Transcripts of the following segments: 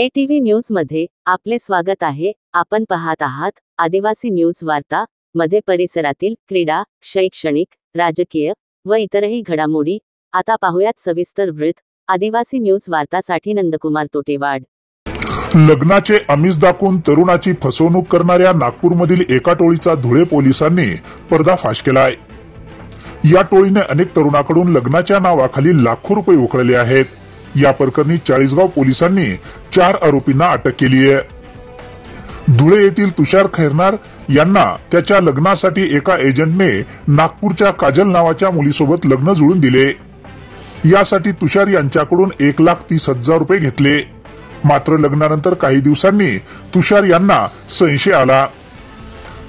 ATV news मध्ये आपले स्वागत आहे। आपण पाहत आहात आदिवासी न्यूज वार्ता मध्ये परिसरातील क्रीडा, शैक्षणिक, राजकीय व इतरही घडामोडी। आता पाहूयात सविस्तर वृत्त। आदिवासी न्यूज वार्तासाठी नंदकुमार तोटेवाड। लग्नाचे आमिष दाखवून तरुणाची फसवणूक करणाऱ्या नागपूरमधील एका टोळीचा धुळे पोलिसांनी पर्दाफाश केलाय। या टोळीने अनेक तरुणाकडून लग्नाच्या नावाखाली लाखो रुपये उकळले आहेत। या प्रकरणी चाळीसगाव पोलिसांनी 4 आरोपींना अटक केली आहे। धुळे येथील तुषार खैरनार यांना त्याच्या लग्नासाठी एका एजंटने नागपूरच्या काजल नावाच्या मुलीसोबत लग्न जुळून दिले। यासाठी तुषार यांच्याकडून 1,30,000 रुपये घेतले। मात्र लग्नानंतर काही दिवसांनी तुषार यांना संशय आला।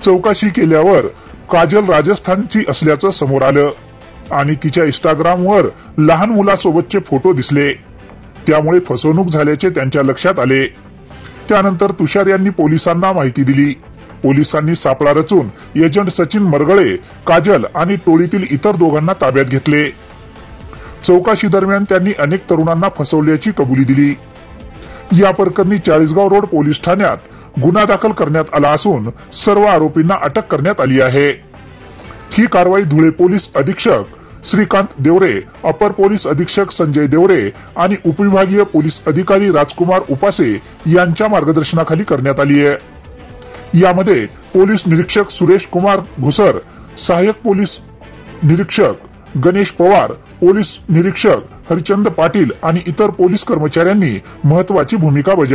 चौकशी केल्यावर काजल राजस्थानची असल्याचं समोर आलं आणि तिच्या इंस्टाग्रामवर लहान मुलासोबतचे फोटो दिसले। त्यामुळे फसवणूक झाल्याचे त्यांच्या लक्षात आले। त्यानंतर तुषार यांनी पोलिसांना माहिती दिली। पोलिसांनी सापळा रचून एजंट सचिन मरगळे, काजल आणि टोळीतील इतर दोघांना ताब्यात घेतले। चौकशी दरम्यान त्यांनी अनेक तरुणांना फसवल्याची कबुली दिली। या प्रकरणी चाळीसगाव रोड पोलीस ठाण्यात गुन्हा दाखल करण्यात आला असून सर्व आरोपींना अटक करण्यात आली आहे। ही कारवाई धुळे पोलीस अधीक्षक श्रीकांत देवरे, अपर पोलीस अधीक्षक संजय देवरे आणि उपविभागीय पोलीस अधिकारी राजकुमार उपासे यांच्या मार्गदर्शनाखाली करण्यात आली आहे। यामध्ये पोलीस निरीक्षक सुरेश कुमार घुसर, सहाय्यक पोलीस निरीक्षक गणेश पवार, पोलीस निरीक्षक हरिचंद पाटील आणि इतर पोलीस कर्मचाऱ्यांनी महत्त्वाची भूमिका बजावली।